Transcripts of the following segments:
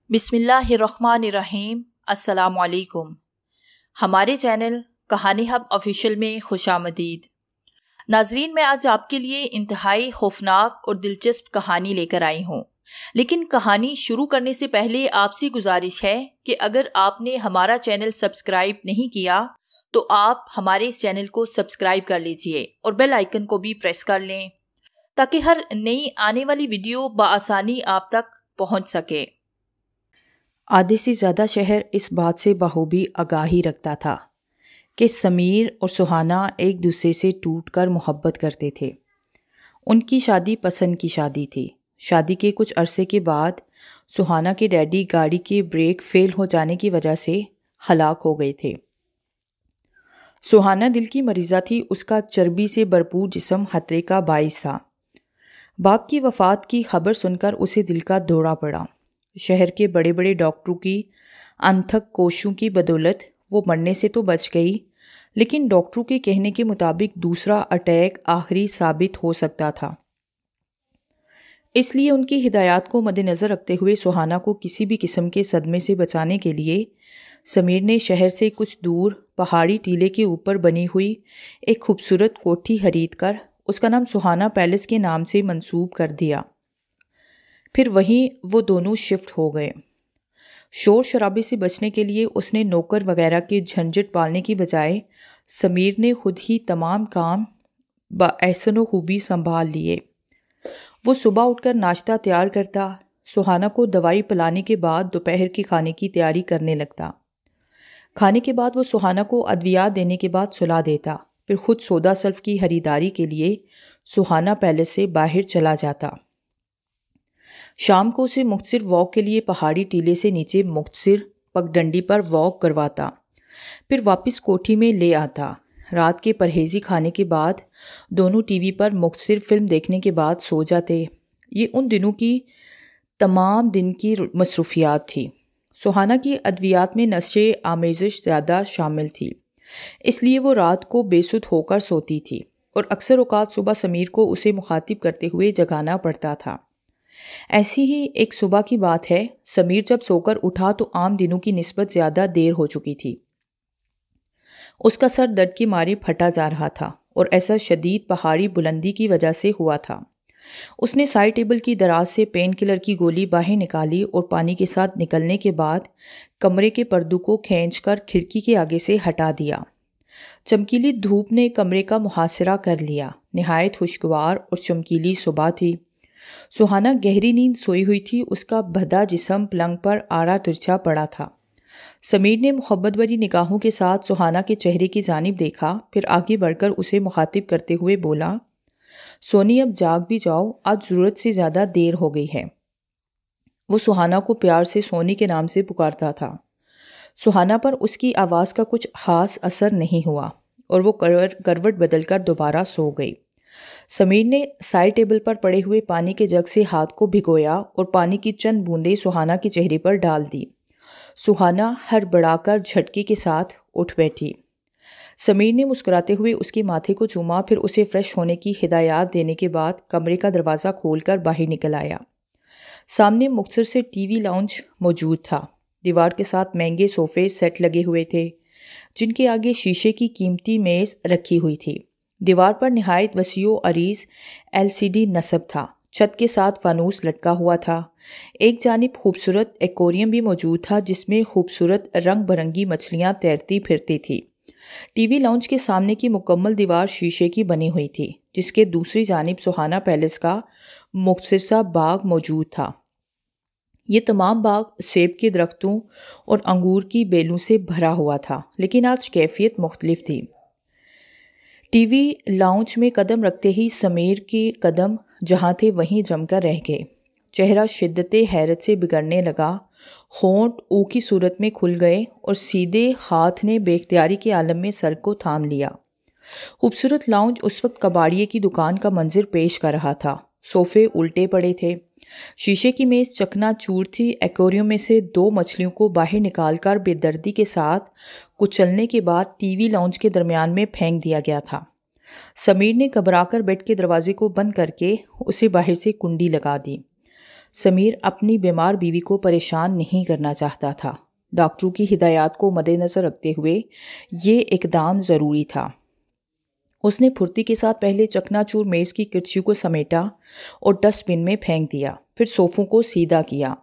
بسم اللہ الرحمن الرحیم۔ السلام علیکم۔ ہمارے چینل کہانی ہب آفیشیل میں خوش آمدید۔ ناظرین، میں آج آپ کے لیے انتہائی خوفناک اور دلچسپ کہانی لے کر آئی ہوں، لیکن کہانی شروع کرنے سے پہلے آپ سے گزارش ہے کہ اگر آپ نے ہمارا چینل سبسکرائب نہیں کیا تو آپ ہمارے اس چینل کو سبسکرائب کر لیجئے اور بیل آئیکن کو بھی پریس کر لیں تاکہ ہر نئی آنے والی ویڈیو بآسانی آپ تک پہنچ سکے۔ آدھے سے زیادہ شہر اس بات سے بخوبی آگاہی رکھتا تھا کہ سمیر اور سہانا ایک دوسرے سے ٹوٹ کر محبت کرتے تھے۔ ان کی شادی پسند کی شادی تھی۔ شادی کے کچھ عرصے کے بعد سہانا کے ڈیڈی گاڑی کے بریک فیل ہو جانے کی وجہ سے ہلاک ہو گئے تھے۔ سہانا دل کی مریضہ تھی، اس کا چربی سے بھرپور جسم خطرے کا باعث تھا۔ باپ کی وفات کی خبر سن کر اسے دل کا دورہ پڑا۔ شہر کے بڑے بڑے ڈاکٹروں کی انتھک کوششوں کی بدولت وہ مرنے سے تو بچ گئی، لیکن ڈاکٹروں کے کہنے کے مطابق دوسرا اٹیک آخری ثابت ہو سکتا تھا۔ اس لیے ان کی ہدایات کو مد نظر رکھتے ہوئے سہانا کو کسی بھی قسم کے صدمے سے بچانے کے لیے سمیر نے شہر سے کچھ دور پہاڑی ٹیلے کے اوپر بنی ہوئی ایک خوبصورت کوٹھی خرید کر اس کا نام سہانا پیلس کے نام سے منسوب کر دیا۔ پھر وہیں وہ دونوں شفٹ ہو گئے۔ شور شرابے سے بچنے کے لیے اس نے نوکر وغیرہ کے جھنجھٹ پالنے کی بجائے سمیر نے خود ہی تمام کام بأحسن و خوبی سنبھال لیے۔ وہ صبح اٹھ کر ناشتہ تیار کرتا، سہانا کو دوائی پلانے کے بعد دوپہر کے کھانے کی تیاری کرنے لگتا۔ کھانے کے بعد وہ سہانا کو ادویات دینے کے بعد سلا دیتا، پھر خود سودا سلف کی خریداری کے لیے سہانا پیلس سے باہر چلا جاتا۔ شام کو اسے مختصر واک کے لیے پہاڑی ٹیلے سے نیچے مختصر پگڈنڈی پر واک کرواتا، پھر واپس کوٹھی میں لے آتا۔ رات کے پرہیزی کھانے کے بعد دونوں ٹی وی پر مختصر فلم دیکھنے کے بعد سو جاتے۔ یہ ان دنوں کی تمام دن کی مصروفیات تھی۔ سہانا کی ادویات میں نشے آمیزش زیادہ شامل تھی، اس لیے وہ رات کو بے سدھ ہو کر سوتی تھی اور اکثر اوقات صبح سمیر کو اسے مخاطب کرتے ہوئے جگانا پڑتا تھا۔ ایسی ہی ایک صبح کی بات ہے، سمیر جب سو کر اٹھا تو عام دنوں کی نسبت زیادہ دیر ہو چکی تھی۔ اس کا سر درد کے مارے پھٹا جا رہا تھا اور ایسا شدید پہاڑی بلندی کی وجہ سے ہوا تھا۔ اس نے سائڈ ٹیبل کی دراز سے پین کلر کی گولی باہر نکالی اور پانی کے ساتھ نکلنے کے بعد کمرے کے پردوں کو کھینچ کر کھڑکی کے آگے سے ہٹا دیا۔ چمکیلی دھوپ نے کمرے کا محاصرہ کر لیا۔ نہایت خوشگوار اور چمکیلی صبح تھی۔ سہانا گہری نیند سوئی ہوئی تھی، اس کا بھدا جسم پلنگ پر آڑا ترچھا پڑا تھا۔ سمیر نے محبت بھری نگاہوں کے ساتھ سہانا کے چہرے کی جانب دیکھا، پھر آگے بڑھ کر اسے مخاطب کرتے ہوئے بولا، سونی اب جاگ بھی جاؤ، آج ضرورت سے زیادہ دیر ہو گئی ہے۔ وہ سہانا کو پیار سے سونی کے نام سے پکارتا تھا۔ سہانا پر اس کی آواز کا کچھ خاص اثر نہیں ہوا اور وہ کروٹ بدل کر دوبارہ سو گئی۔ سمیر نے سائڈ ٹیبل پر پڑے ہوئے پانی کے جگ سے ہاتھ کو بھگویا اور پانی کی چند بوندیں سہانا کے چہرے پر ڈال دی۔ سہانا ہڑبڑا کر جھٹکے کے ساتھ اٹھ بیٹھی۔ سمیر نے مسکراتے ہوئے اس کے ماتھے کو چوما، پھر اسے فریش ہونے کی ہدایات دینے کے بعد کمرے کا دروازہ کھول کر باہر نکل آیا۔ سامنے مختصر سے ٹی وی لاؤنج موجود تھا۔ دیوار کے ساتھ مہنگے صوفے سیٹ لگے ہوئے تھے جن کے آگے شیشے کی قیمتی میز رکھی ہوئی تھی۔ دیوار پر نہایت وسیع و عریض LCD نصب تھا۔ چھت کے ساتھ فانوس لٹکا ہوا تھا۔ ایک جانب خوبصورت ایکویریم بھی موجود تھا جس میں خوبصورت رنگ برنگی مچھلیاں تیرتی پھرتی تھی۔ ٹی وی لاؤنج کے سامنے کی مکمل دیوار شیشے کی بنی ہوئی تھی جس کے دوسری جانب سہانا پیلس کا مختصر سا باغ موجود تھا۔ یہ تمام باغ سیب کے درختوں اور انگور کی بیلوں سے بھرا ہوا تھا، لیکن آج کیفیت مختلف تھی۔ ٹی وی لاؤنج میں قدم رکھتے ہی سمیر کے قدم جہاں تھے وہیں جم کر رہ گئے۔ چہرہ شدت حیرت سے بگڑنے لگا، ہونٹ او کی صورت میں کھل گئے اور سیدھے ہاتھ نے بے اختیاری کے عالم میں سر کو تھام لیا۔ خوبصورت لاؤنج اس وقت کباڑیے کی دکان کا منظر پیش کر رہا تھا۔ صوفے الٹے پڑے تھے، شیشے کی میز چکنا چور تھی۔ ایکویریم میں سے 2 مچھلیوں کو باہر نکال کر بے دردی کے ساتھ کچلنے کے بعد ٹی وی لاؤنج کے درمیان میں پھینک دیا گیا تھا۔ سمیر نے گھبرا کر بیڈ کے دروازے کو بند کر کے اسے باہر سے کنڈی لگا دی۔ سمیر اپنی بیمار بیوی کو پریشان نہیں کرنا چاہتا تھا۔ ڈاکٹروں کی ہدایات کو مد نظر رکھتے ہوئے یہ اقدام ضروری تھا۔ اس نے پھرتی کے ساتھ پہلے چکنا چور میز کی کرسیوں کو سمیٹا اور ڈسٹ بن میں پھینک دیا، پھر صوفوں کو سیدھا کیا،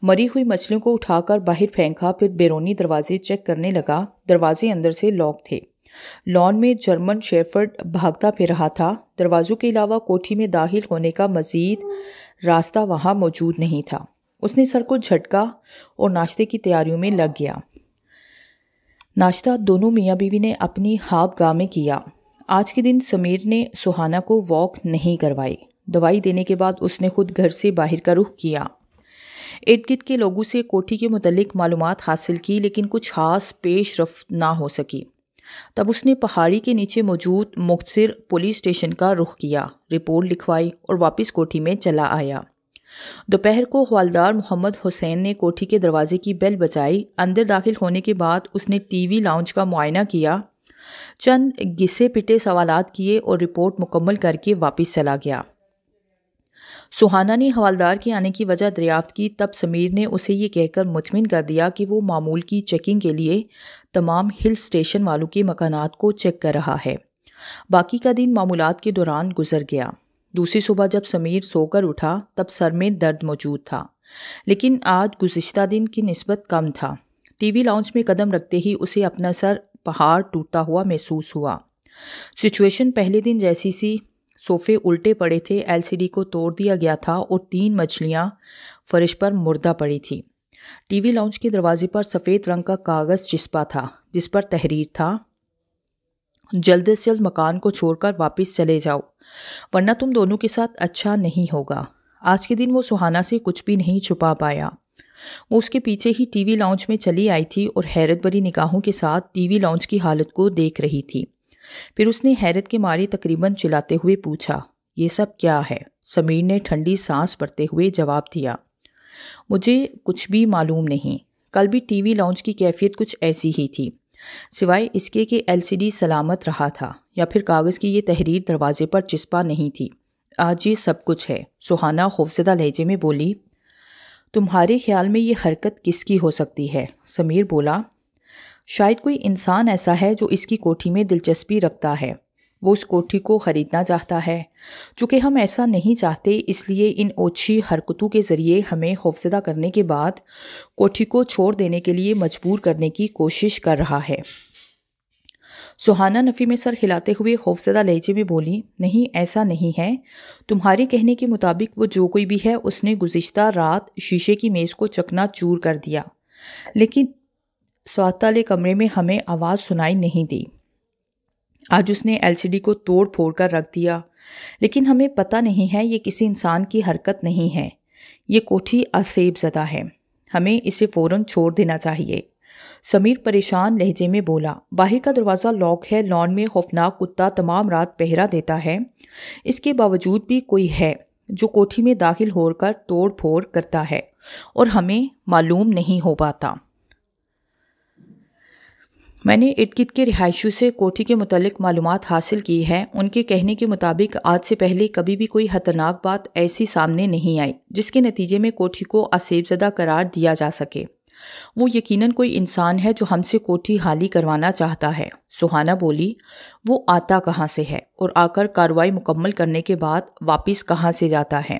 مری ہوئی مچھلیوں کو اٹھا کر باہر پھینکا، پھر بیرونی دروازے چیک کرنے لگا۔ دروازے اندر سے لاک تھے۔ لان میں جرمن شیفرڈ بھاگتا پھر رہا تھا۔ دروازوں کے علاوہ کوٹھی میں داخل ہونے کا مزید راستہ وہاں موجود نہیں تھا۔ اس نے سر کو جھٹکا اور ناشتے کی تیاریوں میں لگ گیا۔ ناشتہ دونوں میاں بیوی نے اپنی خواب گاہ میں کیا۔ آج کے دن سمیر نے سہانا کو واک نہیں کروائی۔ دوائی دینے کے بعد اس نے خود گھر سے باہر کا رخ کیا۔ ارد گرد کے لوگوں سے کوٹھی کے متعلق معلومات حاصل کی، لیکن کچھ خاص پیش رفت نہ ہو سکی۔ تب اس نے پہاڑی کے نیچے موجود مختصر پولیس اسٹیشن کا رخ کیا، رپورٹ لکھوائی اور واپس کوٹھی میں چلا آیا۔ دوپہر کو حوالدار محمد حسین نے کوٹھی کے دروازے کی بیل بجائی۔ اندر داخل ہونے کے بعد اس نے ٹی وی لاؤنج کا معائنہ کیا، چند گھسے پٹے سوالات کیے اور رپورٹ مکمل کر کے واپس چلا گیا۔ سہانا نے حوالدار کے آنے کی وجہ دریافت کی۔ تب سمیر نے اسے یہ کہہ کر مطمئن کر دیا کہ وہ معمول کی چیکنگ کے لیے تمام ہل اسٹیشن والوں کے مکانات کو چیک کر رہا ہے۔ باقی کا دن معمولات کے دوران گزر گیا۔ دوسری صبح جب سمیر سو کر اٹھا تب سر میں درد موجود تھا، لیکن آج گزشتہ دن کی نسبت کم تھا۔ ٹی وی لاؤنج میں قدم رکھتے ہی اسے اپنا سر پہاڑ ٹوٹتا ہوا محسوس ہوا۔ سچویشن پہلے دن جیسی سی، صوفے الٹے پڑے تھے، ایل سی ڈی کو توڑ دیا گیا تھا اور 3 مچھلیاں فرش پر مردہ پڑی تھی۔ ٹی وی لاؤنج کے دروازے پر سفید رنگ کا کاغذ چسپا تھا جس پر تحریر تھا، جلد از جلد مکان کو چھوڑ کر واپس چلے جاؤ ورنہ تم دونوں کے ساتھ اچھا نہیں ہوگا۔ آج کے دن وہ سہانا سے کچھ بھی نہیں چھپا پایا۔ وہ اس کے پیچھے ہی ٹی وی لاؤنج میں چلی آئی تھی اور حیرت بھری نگاہوں کے ساتھ ٹی وی لاؤنج کی حالت کو دیکھ رہی تھی۔ پھر اس نے حیرت کے مارے تقریباً چلاتے ہوئے پوچھا، یہ سب کیا ہے؟ سمیر نے ٹھنڈی سانس بھرتے ہوئے جواب دیا، مجھے کچھ بھی معلوم نہیں۔ کل بھی ٹی وی لاؤنج کی کیفیت کچھ ایسی ہی تھی، سوائے اس کے کہ ایل سی ڈی سلامت رہا تھا یا پھر کاغذ کی یہ تحریر دروازے پر چسپا نہیں تھی۔ آج یہ سب کچھ ہے۔ سہانا خوفزدہ لہجے میں بولی، تمہارے خیال میں یہ حرکت کس کی ہو سکتی ہے؟ سمیر بولا، شاید کوئی انسان ایسا ہے جو اس کی کوٹھی میں دلچسپی رکھتا ہے۔ وہ اس کوٹھی کو خریدنا چاہتا ہے۔ چونکہ ہم ایسا نہیں چاہتے، اس لیے ان اوچھی حرکتوں کے ذریعے ہمیں خوفزدہ کرنے کے بعد کوٹھی کو چھوڑ دینے کے لیے مجبور کرنے کی کوشش کر رہا ہے۔ سہانا نفی میں سر ہلاتے ہوئے خوفزدہ لہجے میں بولی، نہیں ایسا نہیں ہے۔ تمہارے کہنے کے مطابق وہ جو کوئی بھی ہے اس نے گزشتہ رات شیشے کی میز کو چکنا چور کر دیا، لیکن سوات والے کمرے میں ہمیں آواز سنائی نہیں دی۔ آج اس نے ایل سی ڈی کو توڑ پھوڑ کر رکھ دیا، لیکن ہمیں پتہ نہیں ہے، یہ کسی انسان کی حرکت نہیں ہے۔ یہ کوٹھی آسیب زدہ ہے، ہمیں اسے فوراً چھوڑ دینا چاہیے۔ سمیر پریشان لہجے میں بولا، باہر کا دروازہ لاک ہے، لان میں خوفناک کتا تمام رات پہرا دیتا ہے، اس کے باوجود بھی کوئی ہے جو کوٹھی میں داخل ہو کر توڑ پھوڑ کرتا ہے اور ہمیں معلوم نہیں ہو پاتا۔ میں نے ارد گرد کے رہائشیوں سے کوٹھی کے متعلق معلومات حاصل کی ہے۔ ان کے کہنے کے مطابق آج سے پہلے کبھی بھی کوئی خطرناک بات ایسی سامنے نہیں آئی جس کے نتیجے میں کوٹھی کو آسیب زدہ قرار دیا جا سکے۔ وہ یقیناً کوئی انسان ہے جو ہم سے کوٹھی خالی کروانا چاہتا ہے۔ سہانا بولی، وہ آتا کہاں سے ہے اور آ کر کارروائی مکمل کرنے کے بعد واپس کہاں سے جاتا ہے؟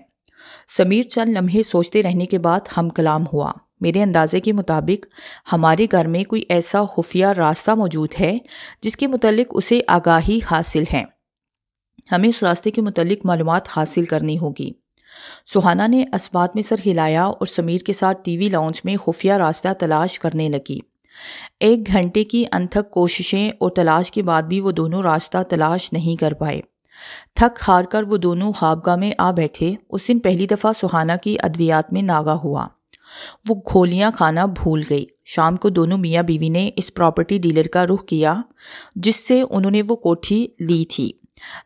سمیر چند لمحے سوچتے رہنے کے بعد ہم کلام ہوا، میرے اندازے کے مطابق ہمارے گھر میں کوئی ایسا خفیہ راستہ موجود ہے جس کے متعلق اسے آگاہی حاصل ہے۔ ہمیں اس راستے کے متعلق معلومات حاصل کرنی ہوگی۔ سہانا نے اسبات میں سر ہلایا اور سمیر کے ساتھ ٹی وی لاؤنج میں خفیہ راستہ تلاش کرنے لگی۔ 1 گھنٹے کی انتھک کوششیں اور تلاش کے بعد بھی وہ دونوں راستہ تلاش نہیں کر پائے۔ تھک ہار کر وہ دونوں خوابگاہ میں آ بیٹھے۔ اس دن پہلی دفعہ سہانا کی ادویات میں ناغہ ہوا، وہ گھولیاں کھانا بھول گئی۔ شام کو دونوں میاں بیوی نے اس پراپرٹی ڈیلر کا رخ کیا جس سے انہوں نے وہ کوٹھی لی تھی۔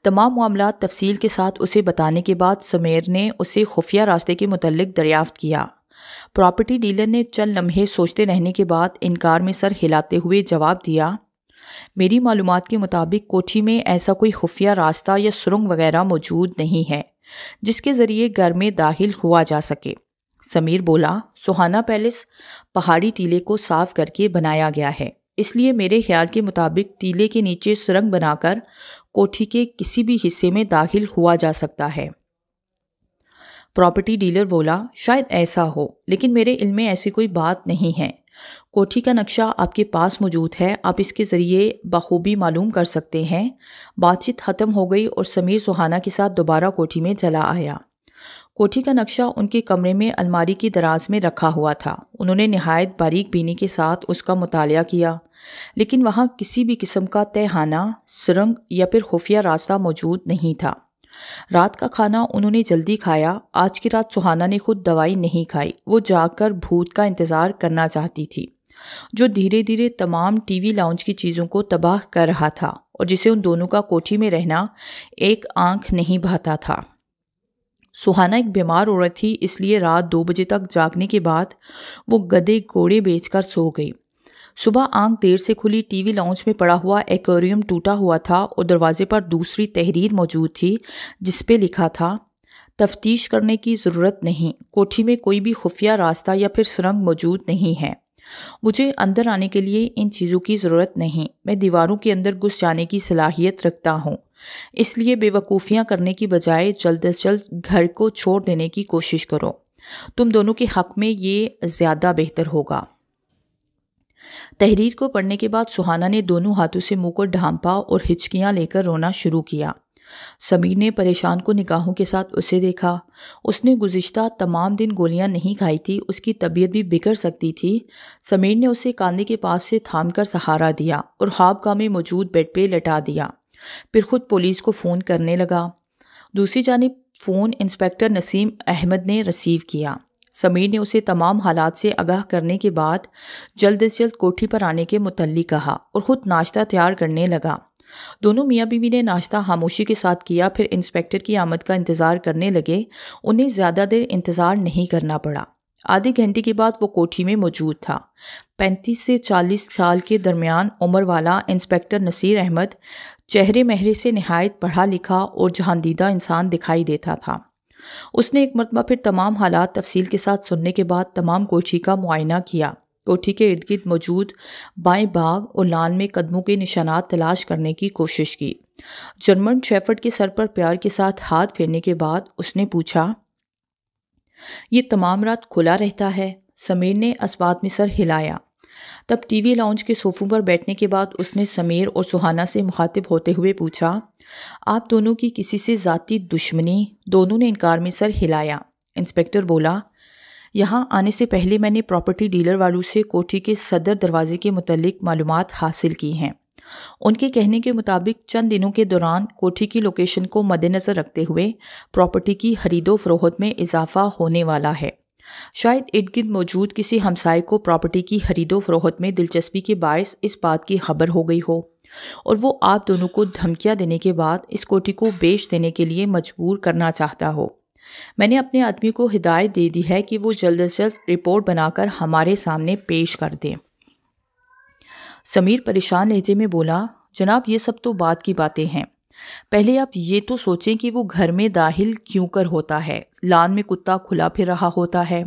تمام معاملات تفصیل کے ساتھ اسے بتانے کے بعد سمیر نے اسے خفیہ راستے کے متعلق دریافت کیا۔ پراپرٹی ڈیلر نے چند لمحے سوچتے رہنے کے بعد انکار میں سر ہلاتے ہوئے جواب دیا، میری معلومات کے مطابق کوٹھی میں ایسا کوئی خفیہ راستہ یا سرنگ وغیرہ موجود نہیں ہے جس کے ذریعے گھر میں داخل ہوا جا سکے۔ سمیر بولا، سہانا پیلس پہاڑی ٹیلے کو صاف کر کے بنایا گیا ہے، اس لیے میرے خیال کے مطابق ٹیلے کے نیچے سرنگ بنا کر کوٹھی کے کسی بھی حصے میں داخل ہوا جا سکتا ہے۔ پراپرٹی ڈیلر بولا، شاید ایسا ہو، لیکن میرے علم میں ایسی کوئی بات نہیں ہے۔ کوٹھی کا نقشہ آپ کے پاس موجود ہے، آپ اس کے ذریعے بخوبی معلوم کر سکتے ہیں۔ بات چیت ختم ہو گئی اور سمیر سہانا کے ساتھ دوبارہ کوٹھی میں چلا آیا۔ کوٹھی کا نقشہ ان کے کمرے میں الماری کی دراز میں رکھا ہوا تھا۔ انہوں نے نہایت باریک بینی کے ساتھ اس کا مطالعہ کیا، لیکن وہاں کسی بھی قسم کا تہخانہ، سرنگ یا پھر خفیہ راستہ موجود نہیں تھا۔ رات کا کھانا انہوں نے جلدی کھایا۔ آج کی رات سہانا نے خود دوائی نہیں کھائی، وہ جاگ کر بھوت کا انتظار کرنا چاہتی تھی، جو دھیرے دھیرے تمام ٹی وی لاؤنج کی چیزوں کو تباہ کر رہا تھا اور جسے ان دونوں کا کوٹھی میں رہنا ایک آنکھ نہیں بھاتا تھا۔ سہانا ایک بیمار عورت تھی، اس لیے رات 2 بجے تک جاگنے کے بعد وہ گدے گھوڑے بیچ کر سو گئی۔ صبح آنکھ دیر سے کھلی، ٹی وی لاؤنج میں پڑا ہوا ایکویریم ٹوٹا ہوا تھا اور دروازے پر دوسری تحریر موجود تھی جس پہ لکھا تھا، تفتیش کرنے کی ضرورت نہیں، کوٹھی میں کوئی بھی خفیہ راستہ یا پھر سرنگ موجود نہیں ہے۔ مجھے اندر آنے کے لیے ان چیزوں کی ضرورت نہیں، میں دیواروں کے اندر گھس جانے کی صلاحیت رکھتا ہوں، اس لیے بے وقوفیاں کرنے کی بجائے جلد از جلد گھر کو چھوڑ دینے کی کوشش کرو، تم دونوں کے حق میں یہ زیادہ بہتر ہوگا۔ تحریر کو پڑھنے کے بعد سہانا نے دونوں ہاتھوں سے منہ کو ڈھانپا اور ہچکیاں لے کر رونا شروع کیا۔ سمیر نے پریشان کو نگاہوں کے ساتھ اسے دیکھا۔ اس نے گزشتہ تمام دن گولیاں نہیں کھائی تھی، اس کی طبیعت بھی بگڑ سکتی تھی۔ سمیر نے اسے کاندھے کے پاس سے تھام کر سہارا دیا اور خوابگاہ میں موجود بیڈ پہ لٹا دیا، پھر خود پولیس کو فون کرنے لگا۔ دوسری جانب فون انسپکٹر نسیم احمد نے ریسیو کیا۔ سمیر نے اسے تمام حالات سے آگاہ کرنے کے بعد جلد از جلد کوٹھی پر آنے کے متعلق کہا اور خود ناشتہ تیار کرنے لگا۔ دونوں میاں بیوی نے ناشتہ خاموشی کے ساتھ کیا، پھر انسپکٹر کی آمد کا انتظار کرنے لگے۔ انہیں زیادہ دیر انتظار نہیں کرنا پڑا۔ آدھے گھنٹے کے بعد وہ کوٹھی میں موجود تھا۔ 35 سے 40 سال کے درمیان عمر والا انسپکٹر نصیر احمد چہرے مہرے سے نہایت پڑھا لکھا اور جہاندیدہ انسان دکھائی دیتا تھا۔ اس نے ایک مرتبہ پھر تمام حالات تفصیل کے ساتھ سننے کے بعد تمام کوٹھی کا معائنہ کیا۔ کوٹھی کے ارد گرد موجود بائیں باغ اور لان میں قدموں کے نشانات تلاش کرنے کی کوشش کی۔ جرمن شیفرڈ کے سر پر پیار کے ساتھ ہاتھ پھیرنے کے بعد اس نے پوچھا، یہ تمام رات کھلا رہتا ہے؟ سمیر نے اس بات میں سر ہلایا۔ تب ٹی وی لاؤنج کے صوفوں پر بیٹھنے کے بعد اس نے سمیر اور سہانا سے مخاطب ہوتے ہوئے پوچھا، آپ دونوں کی کسی سے ذاتی دشمنی؟ دونوں نے انکار میں سر ہلایا۔ انسپکٹر بولا، یہاں آنے سے پہلے میں نے پراپرٹی ڈیلر والوں سے کوٹھی کے صدر دروازے کے متعلق معلومات حاصل کی ہیں۔ ان کے کہنے کے مطابق چند دنوں کے دوران کوٹھی کی لوکیشن کو مد نظر رکھتے ہوئے پراپرٹی کی خرید و فروخت میں اضافہ ہونے والا ہے۔ شاید ارد گرد موجود کسی ہمسائے کو پراپرٹی کی خرید و فروخت میں دلچسپی کے باعث اس بات کی خبر ہو گئی ہو اور وہ آپ دونوں کو دھمکیاں دینے کے بعد اس کوٹھی کو بیچ دینے کے لیے مجبور کرنا چاہتا ہو۔ میں نے اپنے آدمی کو ہدایت دے دی ہے کہ وہ جلد از جلد رپورٹ بنا کر ہمارے سامنے پیش کر دیں۔ سمیر پریشان لہجے میں بولا، جناب یہ سب تو بات کی باتیں ہیں، پہلے آپ یہ تو سوچیں کہ وہ گھر میں داخل کیوں کر ہوتا ہے؟ لان میں کتا کھلا پھر رہا ہوتا ہے،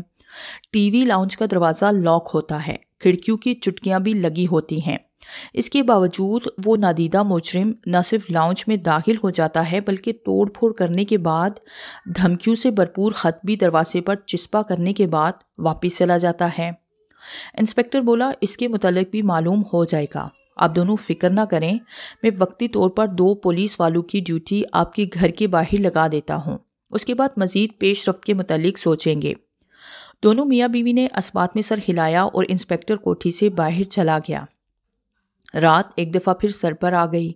ٹی وی لاؤنج کا دروازہ لاک ہوتا ہے، کھڑکیوں کی چٹکیاں بھی لگی ہوتی ہیں۔ اس کے باوجود وہ نادیدہ مجرم نہ صرف لاؤنج میں داخل ہو جاتا ہے بلکہ توڑ پھوڑ کرنے کے بعد، دھمکیوں سے بھرپور خط بھی دروازے پر چسپاں کرنے کے بعد واپس چلا جاتا ہے۔ انسپکٹر بولا، اس کے متعلق بھی معلوم ہو جائے گا، آپ دونوں فکر نہ کریں، میں وقتی طور پر 2 پولیس والوں کی ڈیوٹی آپ کے گھر کے باہر لگا دیتا ہوں، اس کے بعد مزید پیش رفت کے متعلق سوچیں گے۔ دونوں میاں بیوی نے اس بات میں سر ہلایا اور انسپکٹر کوٹھی سے باہر چلا گیا۔ رات ایک دفعہ پھر سر پر آ گئی۔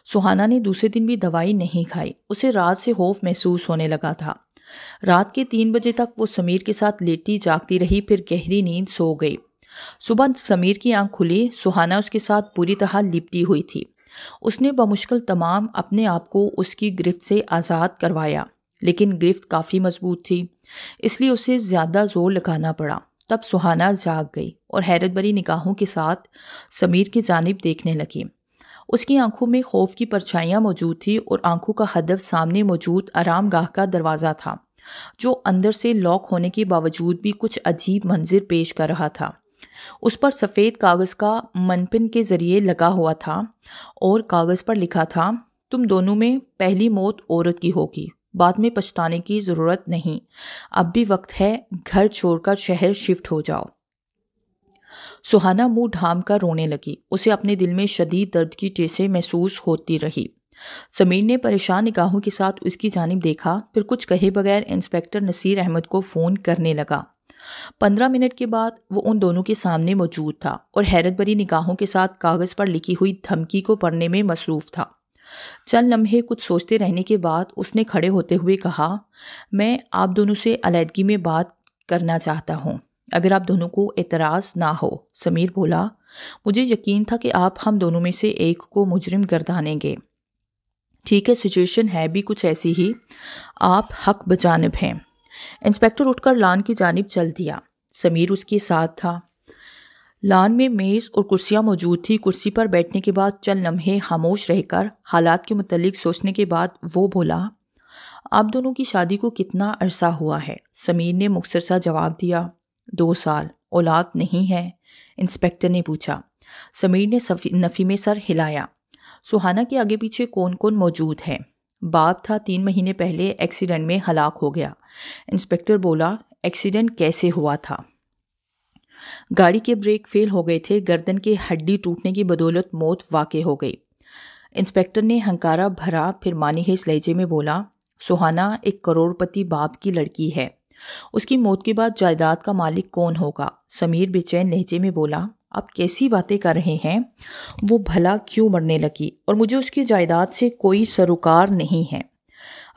سہانا نے دوسرے دن بھی دوائی نہیں کھائی، اسے رات سے خوف محسوس ہونے لگا تھا۔ رات کے 3 بجے تک وہ سمیر کے ساتھ لیٹی جاگتی رہی، پھر گہری نیند سو گئی۔ صبح سمیر کی آنکھ کھلی، سہانا اس کے ساتھ پوری طرح لپٹی ہوئی تھی۔ اس نے بمشکل تمام اپنے آپ کو اس کی گرفت سے آزاد کروایا، لیکن گرفت کافی مضبوط تھی، اس لیے اسے زیادہ زور لگانا پڑا۔ تب سہانا جاگ گئی اور حیرت بھری نگاہوں کے ساتھ سمیر کی جانب دیکھنے لگی۔ اس کی آنکھوں میں خوف کی پرچھائیاں موجود تھی اور آنکھوں کا ہدف سامنے موجود آرام گاہ کا دروازہ تھا۔ جو اندر سے لاک ہونے کے باوجود بھی کچھ عجیب منظر پیش کر رہا تھا۔ اس پر سفید کاغذ کا منپن کے ذریعے لگا ہوا تھا اور کاغذ پر لکھا تھا، تم دونوں میں پہلی موت عورت کی ہوگی، بعد میں پچھتانے کی ضرورت نہیں، اب بھی وقت ہے، گھر چھوڑ کر شہر شفٹ ہو جاؤ۔ سہانا منہ ڈھام کر رونے لگی۔ اسے اپنے دل میں شدید درد کی ٹیسیں محسوس ہوتی رہی۔ سمیر نے پریشان نگاہوں کے ساتھ اس کی جانب دیکھا، پھر کچھ کہے بغیر انسپکٹر نصیر احمد کو فون کرنے لگا۔ 15 منٹ کے بعد وہ ان دونوں کے سامنے موجود تھا اور حیرت بھری نگاہوں کے ساتھ کاغذ پر لکھی ہوئی دھمکی کو پڑھنے میں مصروف تھا۔ چند لمحے کچھ سوچتے رہنے کے بعد اس نے کھڑے ہوتے ہوئے کہا، میں آپ دونوں سے علیحدگی میں بات کرنا چاہتا ہوں، اگر آپ دونوں کو اعتراض نہ ہو۔ سمیر بولا، مجھے یقین تھا کہ آپ ہم دونوں میں سے ایک کو مجرم گردانیں گے۔ ٹھیک ہے، سچویشن ہے بھی کچھ ایسی ہی، آپ حق بجانب ہیں۔ انسپکٹر اٹھ کر لان کی جانب چل دیا۔ سمیر اس کے ساتھ تھا۔ لان میں میز اور کرسیاں موجود تھی۔ کرسی پر بیٹھنے کے بعد چند لمحے خاموش رہ کر حالات کے متعلق سوچنے کے بعد وہ بولا، آپ دونوں کی شادی کو کتنا عرصہ ہوا ہے؟ سمیر نے مختصر سا جواب دیا، 2 سال۔ اولاد نہیں ہے؟ انسپکٹر نے پوچھا۔ سمیر نے نفی میں سر ہلایا۔ سہانا کے آگے پیچھے کون کون موجود ہے؟ باپ تھا، 3 مہینے پہلے ایکسیڈنٹ میں ہلاک ہو گیا۔ انسپکٹر بولا، ایکسیڈنٹ کیسے ہوا تھا؟ گاڑی کے بریک فیل ہو گئے تھے، گردن کے ہڈی ٹوٹنے کی بدولت موت واقع ہو گئی۔ انسپکٹر نے ہنکارا بھرا پھر معنی خیز لہجے میں بولا، سہانا ایک کروڑپتی باپ کی لڑکی ہے، اس کی موت کے بعد جائیداد کا مالک کون ہوگا؟ سمیر بے چین لہجے میں بولا، آپ کیسی باتیں کر رہے ہیں؟ وہ بھلا کیوں مرنے لگی؟ اور مجھے اس کی جائیداد سے کوئی سروکار نہیں ہے۔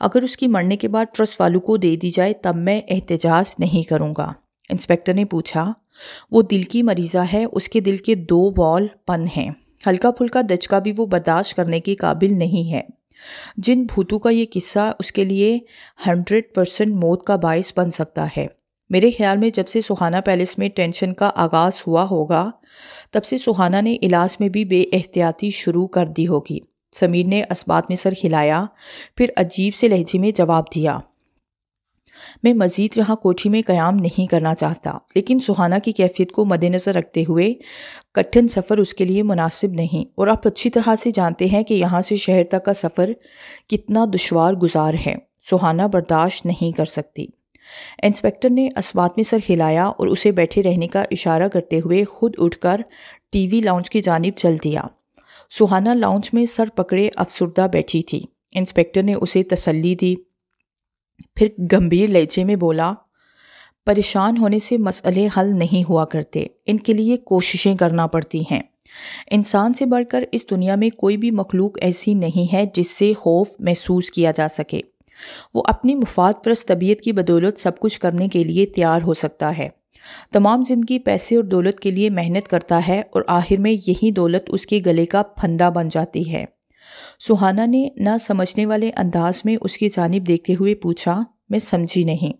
اگر اس کی مرنے کے بعد ٹرسٹ والوں کو دے دی جائے تب میں احتجاج نہیں کروں گا۔ انسپکٹر نے پوچھا، وہ دل کی مریضہ ہے، اس کے دل کے 2 بال پن ہیں، ہلکا پھلکا دچکا بھی وہ برداشت کرنے کے قابل نہیں ہے۔ جن بھوتوں کا یہ قصہ اس کے لیے 100% موت کا باعث بن سکتا ہے۔ میرے خیال میں جب سے سہانا پیلس میں ٹینشن کا آغاز ہوا ہوگا تب سے سہانا نے علاج میں بھی بے احتیاطی شروع کر دی ہوگی۔ سمیر نے اسبات میں سر ہلایا، پھر عجیب سے لہجے میں جواب دیا، میں مزید یہاں کوٹھی میں قیام نہیں کرنا چاہتا، لیکن سہانا کی کیفیت کو مد نظر رکھتے ہوئے کٹھن سفر اس کے لیے مناسب نہیں، اور آپ اچھی طرح سے جانتے ہیں کہ یہاں سے شہر تک کا سفر کتنا دشوار گزار ہے، سہانا برداشت نہیں کر سکتی۔ انسپکٹر نے اسبات میں سر ہلایا اور اسے بیٹھے رہنے کا اشارہ کرتے ہوئے خود اٹھ کر ٹی وی لاؤنج کی جانب چل دیا۔ سہانا لاؤنج میں سر پکڑے افسردہ بیٹھی تھی۔ انسپکٹر نے اسے تسلی دی، پھر گمبھیر لہجے میں بولا، پریشان ہونے سے مسئلے حل نہیں ہوا کرتے، ان کے لیے کوششیں کرنا پڑتی ہیں۔ انسان سے بڑھ کر اس دنیا میں کوئی بھی مخلوق ایسی نہیں ہے جس سے خوف محسوس کیا جا سکے۔ وہ اپنی مفاد پرست طبیعت کی بدولت سب کچھ کرنے کے لیے تیار ہو سکتا ہے، تمام زندگی پیسے اور دولت کے لیے محنت کرتا ہے، اور آخر میں یہی دولت اس کے گلے کا پھندا بن جاتی ہے۔ سہانا نے نہ سمجھنے والے انداز میں اس کی جانب دیکھتے ہوئے پوچھا، میں سمجھی نہیں۔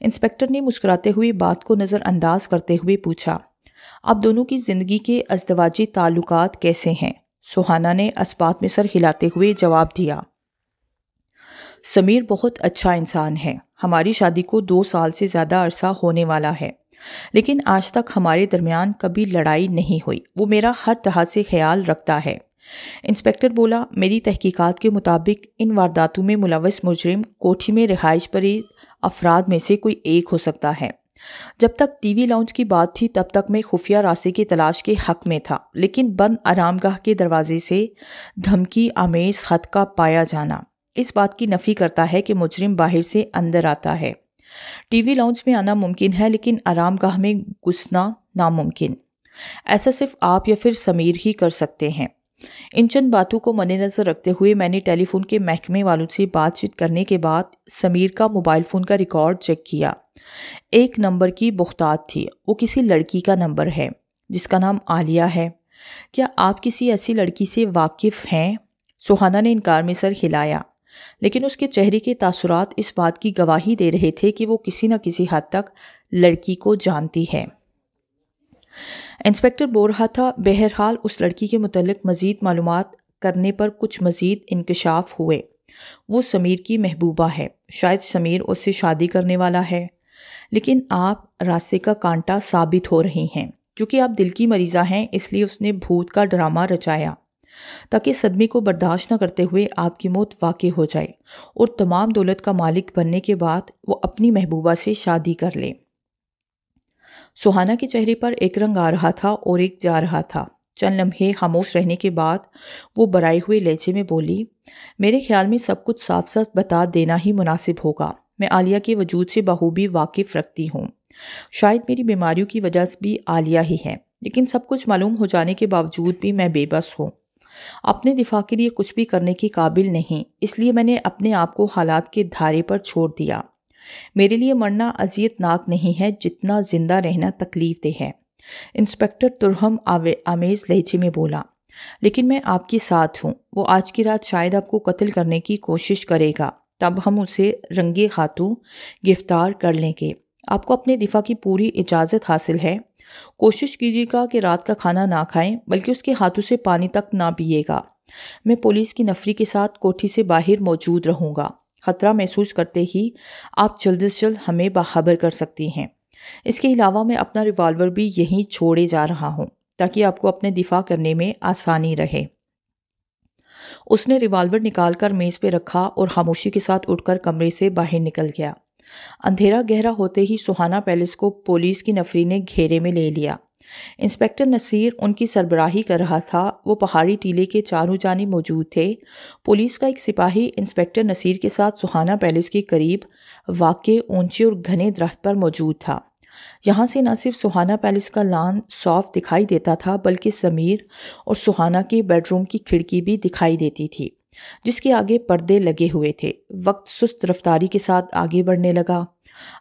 انسپکٹر نے مسکراتے ہوئے بات کو نظر انداز کرتے ہوئے پوچھا، آپ دونوں کی زندگی کے ازدواجی تعلقات کیسے ہیں؟ سہانا نے اسبات میں سر ہلاتے ہوئے جواب دیا، سمیر بہت اچھا انسان ہے، ہماری شادی کو 2 سال سے زیادہ عرصہ ہونے والا ہے، لیکن آج تک ہمارے درمیان کبھی لڑائی نہیں ہوئی، وہ میرا ہر طرح سے خیال رکھتا ہے۔ انسپکٹر بولا، میری تحقیقات کے مطابق ان وارداتوں میں ملوث مجرم کوٹھی میں رہائش پذیر افراد میں سے کوئی ایک ہو سکتا ہے۔ جب تک ٹی وی لاؤنج کی بات تھی تب تک میں خفیہ راستے کی تلاش کے حق میں تھا، لیکن بند آرام گاہ کے دروازے سے دھمکی آمیز خط کا پایا جانا اس بات کی نفی کرتا ہے کہ مجرم باہر سے اندر آتا ہے۔ ٹی وی لاؤنج میں آنا ممکن ہے لیکن آرام گاہ میں گھسنا ناممکن۔ ایسا صرف آپ یا پھر سمیر ہی کر سکتے ہیں۔ ان چند باتوں کو مد نظر رکھتے ہوئے میں نے ٹیلی فون کے محکمے والوں سے بات چیت کرنے کے بعد سمیر کا موبائل فون کا ریکارڈ چیک کیا۔ ایک نمبر کی بختات تھی، وہ کسی لڑکی کا نمبر ہے جس کا نام عالیہ ہے۔ کیا آپ کسی ایسی لڑکی سے واقف ہیں؟ سہانا نے انکار میں سر ہلایا، لیکن اس کے چہرے کے تاثرات اس بات کی گواہی دے رہے تھے کہ وہ کسی نہ کسی حد تک لڑکی کو جانتی ہے۔ انسپکٹر بول رہا تھا، بہرحال اس لڑکی کے متعلق مزید معلومات کرنے پر کچھ مزید انکشاف ہوئے۔ وہ سمیر کی محبوبہ ہے، شاید سمیر اس سے شادی کرنے والا ہے، لیکن آپ راستے کا کانٹا ثابت ہو رہی ہیں۔ چونکہ آپ دل کی مریضہ ہیں، اس لیے اس نے بھوت کا ڈرامہ رچایا تاکہ صدمے کو برداشت نہ کرتے ہوئے آپ کی موت واقع ہو جائے اور تمام دولت کا مالک بننے کے بعد وہ اپنی محبوبہ سے شادی کر لے۔ سہانا کے چہرے پر ایک رنگ آ رہا تھا اور ایک جا رہا تھا۔ چند لمحے خاموش رہنے کے بعد وہ برائے ہوئے لہجے میں بولی، میرے خیال میں سب کچھ صاف صاف بتا دینا ہی مناسب ہوگا۔ میں عالیہ کے وجود سے بخوبی واقف رکھتی ہوں۔ شاید میری بیماریوں کی وجہ سے بھی عالیہ ہی ہے، لیکن سب کچھ معلوم ہو جانے کے باوجود بھی میں بے بس ہوں۔ اپنے دفاع کے لیے کچھ بھی کرنے کی قابل نہیں، اس لیے میں نے اپنے آپ کو حالات کے دھارے پر چھوڑ دیا۔ میرے لیے مرنا اذیت ناک نہیں ہے جتنا زندہ رہنا تکلیف دہ ہے، انسپکٹر ترہم آمیز لہجے میں بولا۔ لیکن میں آپ کے ساتھ ہوں۔ وہ آج کی رات شاید آپ کو قتل کرنے کی کوشش کرے گا، تب ہم اسے رنگے ہاتھوں گرفتار کر لیں گے۔ آپ کو اپنے دفاع کی پوری اجازت حاصل ہے۔ کوشش کیجیے گا کہ رات کا کھانا نہ کھائیں، بلکہ اس کے ہاتھوں سے پانی تک نہ پیے گا۔ میں پولیس کی نفری کے ساتھ کوٹھی سے باہر موجود رہوں گا۔ خطرہ محسوس کرتے ہی آپ جلد سے جلد ہمیں باخبر کر سکتی ہیں۔ اس کے علاوہ میں اپنا ریوالور بھی یہیں چھوڑے جا رہا ہوں تاکہ آپ کو اپنے دفاع کرنے میں آسانی رہے۔ اس نے ریوالور نکال کر میز پہ رکھا اور خاموشی کے ساتھ اٹھ کر کمرے سے باہر نکل گیا۔ اندھیرا گہرا ہوتے ہی سہانا پیلس کو پولیس کی نفری نے گھیرے میں لے لیا۔ انسپکٹر نصیر ان کی سربراہی کر رہا تھا۔ وہ پہاڑی ٹیلے کے چاروں جانب موجود تھے۔ پولیس کا ایک سپاہی انسپکٹر نصیر کے ساتھ سہانا پیلس کے قریب واقع اونچے اور گھنے درخت پر موجود تھا۔ یہاں سے نہ صرف سہانا پیلس کا لان صاف دکھائی دیتا تھا، بلکہ سمیر اور سہانا کے بیڈ روم کی کھڑکی بھی دکھائی دیتی تھی، جس کے آگے پردے لگے ہوئے تھے۔ وقت سست رفتاری کے ساتھ آگے بڑھنے لگا۔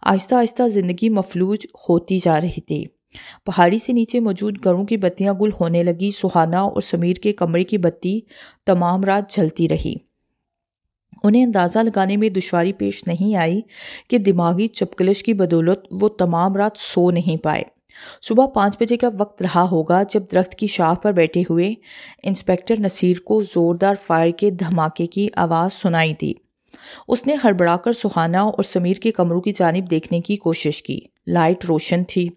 آہستہ آہستہ زندگی مفلوج ہوتی جا رہی تھی۔ پہاڑی سے نیچے موجود گھروں کی بتیاں گل ہونے لگی۔ سہانا اور سمیر کے کمرے کی بتی تمام رات جلتی رہی۔ انہیں اندازہ لگانے میں دشواری پیش نہیں آئی کہ دماغی چپکلش کی بدولت وہ تمام رات سو نہیں پائے۔ صبح 5 بجے کا وقت رہا ہوگا جب درخت کی شاخ پر بیٹھے ہوئے انسپکٹر نصیر کو زوردار فائر کے دھماکے کی آواز سنائی دی۔ اس نے ہڑبڑا کر سہانا اور سمیر کے کمروں کی جانب دیکھنے کی کوشش کی۔ لائٹ روشن تھی،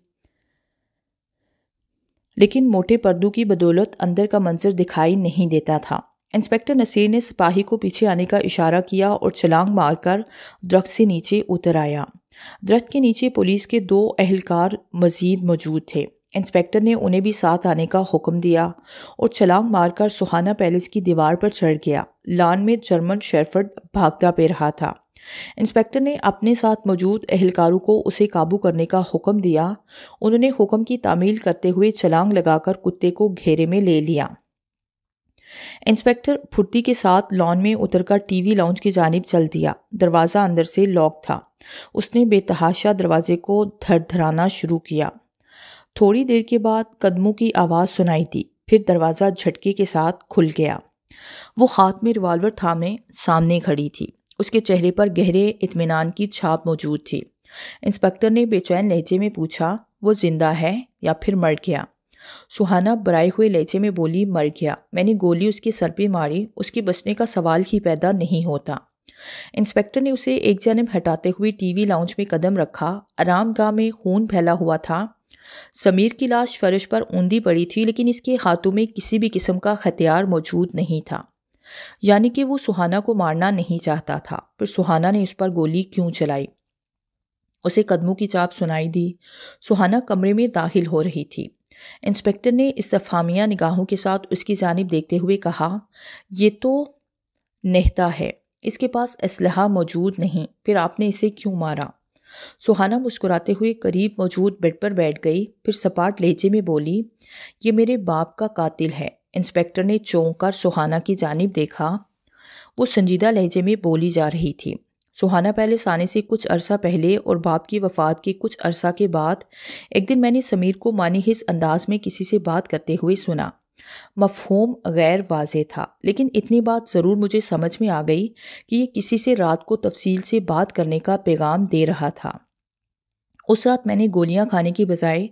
لیکن موٹے پردوں کی بدولت اندر کا منظر دکھائی نہیں دیتا تھا۔ انسپکٹر نصیر نے سپاہی کو پیچھے آنے کا اشارہ کیا اور چھلانگ مار کر درخت سے نیچے اتر آیا۔ درخت کے نیچے پولیس کے 2 اہلکار مزید موجود تھے۔ انسپکٹر نے انہیں بھی ساتھ آنے کا حکم دیا اور چھلانگ مار کر سہانا پیلس کی دیوار پر چڑھ گیا۔ لان میں جرمن شیفرڈ بھاگتا پھر رہا تھا۔ انسپکٹر نے اپنے ساتھ موجود اہلکاروں کو اسے قابو کرنے کا حکم دیا۔ انہوں نے حکم کی تعمیل کرتے ہوئے چھلانگ لگا کر کتے کو گھیرے میں لے لیا۔ انسپکٹر پھرتی کے ساتھ لان میں اتر کر ٹی وی لاؤنج کی جانب چل دیا۔ دروازہ اندر سے لاک تھا۔ اس نے بے تحاشا دروازے کو دھڑ دھڑانا شروع کیا۔ تھوڑی دیر کے بعد قدموں کی آواز سنائی دی، پھر دروازہ جھٹکے کے ساتھ کھل گیا۔ وہ ہاتھ میں ریوالور تھامے سامنے کھڑی تھی۔ اس کے چہرے پر گہرے اطمینان کی چھاپ موجود تھی۔ انسپکٹر نے بے چین لہجے میں پوچھا، وہ زندہ ہے یا پھر مر گیا؟ سہانا برائے ہوئے لہجے میں بولی، مر گیا۔ میں نے گولی اس کے سر پہ ماری، اس کے بچنے کا سوال ہی پیدا نہیں ہوتا۔ انسپکٹر نے اسے ایک جانب ہٹاتے ہوئے ٹی وی لاؤنج میں قدم رکھا۔ آرام گاہ میں خون پھیلا ہوا تھا۔ سمیر کی لاش فرش پر اوندھی پڑی تھی، لیکن اس کے ہاتھوں میں کسی بھی قسم کا ہتھیار موجود نہیں تھا، یعنی کہ وہ سہانا کو مارنا نہیں چاہتا تھا۔ پھر سہانا نے اس پر گولی کیوں چلائی؟ اسے قدموں کی چاپ سنائی دی۔ سہانا کمرے میں داخل ہو رہی تھی۔ انسپکٹر نے استفہامیہ نگاہوں کے ساتھ اس کی جانب دیکھتے ہوئے کہا، یہ تو نہتا ہے، اس کے پاس اسلحہ موجود نہیں، پھر آپ نے اسے کیوں مارا؟ سہانا مسکراتے ہوئے قریب موجود بیڈ پر بیٹھ گئی، پھر سپاٹ لہجے میں بولی، یہ میرے باپ کا قاتل ہے۔ انسپکٹر نے چونک کر سہانا کی جانب دیکھا۔ وہ سنجیدہ لہجے میں بولی جا رہی تھی، سہانا پیلس آنے سے کچھ عرصہ پہلے اور باپ کی وفات کے کچھ عرصہ کے بعد ایک دن میں نے سمیر کو معنی حس انداز میں کسی سے بات کرتے ہوئے سنا۔ مفہوم غیر واضح تھا، لیکن اتنی بات ضرور مجھے سمجھ میں آ گئی کہ یہ کسی سے رات کو تفصیل سے بات کرنے کا پیغام دے رہا تھا۔ اس رات میں نے گولیاں کھانے کی بجائے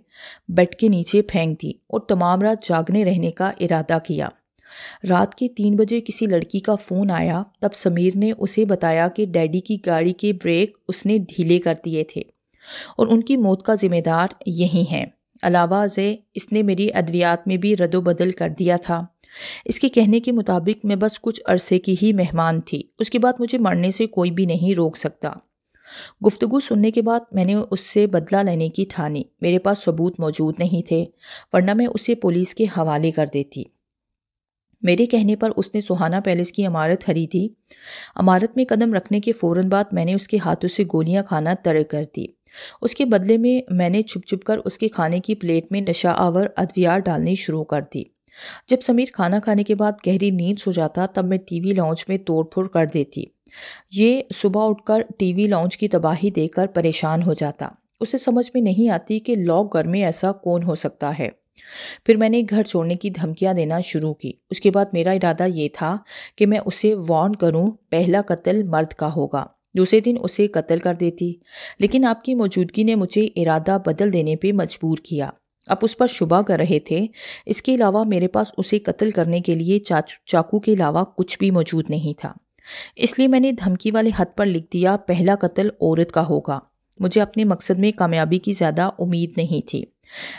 بیڈ کے نیچے پھینک دی اور تمام رات جاگنے رہنے کا ارادہ کیا۔ رات کے 3 بجے کسی لڑکی کا فون آیا، تب سمیر نے اسے بتایا کہ ڈیڈی کی گاڑی کے بریک اس نے ڈھیلے کر دیے تھے اور ان کی موت کا ذمہ دار یہی ہیں۔ علاوہ ازیں اس نے میری ادویات میں بھی رد و بدل کر دیا تھا۔ اس کے کہنے کے مطابق میں بس کچھ عرصے کی ہی مہمان تھی، اس کے بعد مجھے مرنے سے کوئی بھی نہیں روک سکتا۔ گفتگو سننے کے بعد میں نے اس سے بدلہ لینے کی ٹھانی۔ میرے پاس ثبوت موجود نہیں تھے، ورنہ میں اسے پولیس کے حوالے کر دیتی۔ میرے کہنے پر اس نے سہانا پیلس کی عمارت خریدی۔ عمارت میں قدم رکھنے کے فوراً بعد میں نے اس کے ہاتھوں سے گولیاں کھانا ترک کر دی۔ اس کے بدلے میں نے چھپ چھپ کر اس کے کھانے کی پلیٹ میں نشہ آور ادویات ڈالنی شروع کر دی۔ جب سمیر کھانا کھانے کے بعد گہری نیند سو جاتا تب میں ٹی وی لاؤنج میں توڑ پھوڑ کر دیتی۔ یہ صبح اٹھ کر ٹی وی لاؤنج کی تباہی دیکھ کر پریشان ہو جاتا۔ اسے سمجھ میں نہیں آتی کہ لاک گھر میں ایسا کون ہو سکتا ہے۔ پھر میں نے گھر چھوڑنے کی دھمکیاں دینا شروع کی۔ اس کے بعد میرا ارادہ یہ تھا کہ میں اسے وارن کروں، پہلا قتل مرد کا ہوگا۔ دوسرے دن اسے قتل کر دیتی، لیکن آپ کی موجودگی نے مجھے ارادہ بدل دینے پہ مجبور کیا۔ آپ اس پر شبہ کر رہے تھے۔ اس کے علاوہ میرے پاس اسے قتل کرنے کے لیے چاقو کے علاوہ کچھ بھی موجود نہیں تھا۔ اس لیے میں نے دھمکی والے خط پر لکھ دیا، پہلا قتل عورت کا ہوگا۔ مجھے اپنے مقصد میں کامیابی کی زیادہ امید نہیں تھی،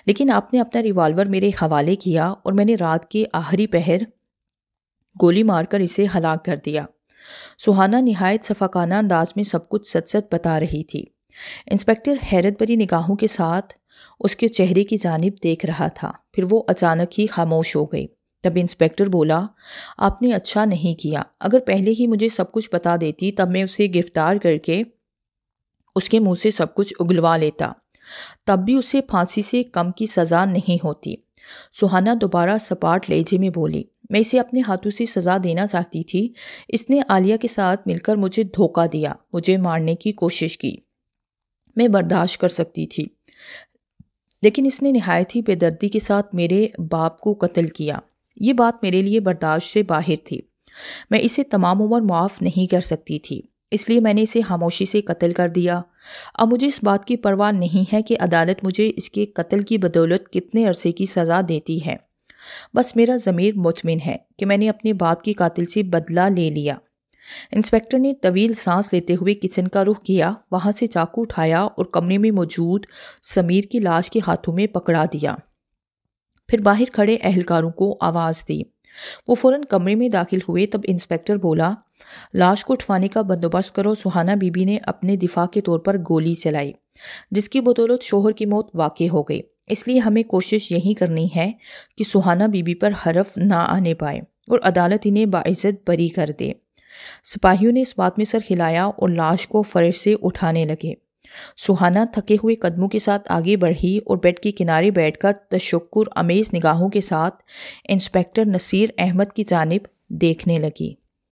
لیکن آپ نے اپنا ریوالور میرے حوالے کیا اور میں نے رات کے آخری پہر گولی مار کر اسے ہلاک کر دیا۔ سہانا نہایت شفقانہ انداز میں سب کچھ سچ سچ بتا رہی تھی۔ انسپکٹر حیرت بھری نگاہوں کے ساتھ اس کے چہرے کی جانب دیکھ رہا تھا، پھر وہ اچانک ہی خاموش ہو گئی۔ تب انسپکٹر بولا، آپ نے اچھا نہیں کیا، اگر پہلے ہی مجھے سب کچھ بتا دیتی تب میں اسے گرفتار کر کے اس کے منہ سے سب کچھ اگلوا لیتا، تب بھی اسے پھانسی سے کم کی سزا نہیں ہوتی۔ سہانا دوبارہ سپاٹ لہجے میں بولی، میں اسے اپنے ہاتھوں سے سزا دینا چاہتی تھی۔ اس نے عالیہ کے ساتھ مل کر مجھے دھوکہ دیا، مجھے مارنے کی کوشش کی، میں برداشت کر سکتی تھی، لیکن اس نے نہایت ہی بے دردی کے ساتھ میرے باپ کو قتل کیا۔ یہ بات میرے لیے برداشت سے باہر تھی۔ میں اسے تمام عمر معاف نہیں کر سکتی تھی، اس لیے میں نے اسے خاموشی سے قتل کر دیا۔ اب مجھے اس بات کی پرواہ نہیں ہے کہ عدالت مجھے اس کے قتل کی بدولت کتنے عرصے کی سزا دیتی ہے، بس میرا ضمیر مطمئن ہے کہ میں نے اپنے باپ کی قاتل سے بدلہ لے لیا۔ انسپکٹر نے طویل سانس لیتے ہوئے کچن کا رخ کیا، وہاں سے چاقو اٹھایا اور کمرے میں موجود سمیر کی لاش کے ہاتھوں میں پکڑا دیا۔ پھر باہر کھڑے اہلکاروں کو آواز دی۔ وہ فوراً کمرے میں داخل ہوئے۔ تب انسپکٹر بولا، لاش کو اٹھوانے کا بندوبست کرو۔ سہانا بی بی نے اپنے دفاع کے طور پر گولی چلائی، جس کی بدولت شوہر کی موت واقع ہو گئی۔ اس لیے ہمیں کوشش یہی کرنی ہے کہ سہانا بی بی پر حرف نہ آنے پائے اور عدالت انہیں باعزت بری کر دے۔ سپاہیوں نے اس بات میں سر ہلایا اور لاش کو فرش سے اٹھانے لگے۔ سہانا تھکے ہوئے قدموں کے ساتھ آگے بڑھی اور بیڈ کے کنارے بیٹھ کر تشکر آمیز نگاہوں کے ساتھ انسپکٹر نصیر احمد کی جانب دیکھنے لگی۔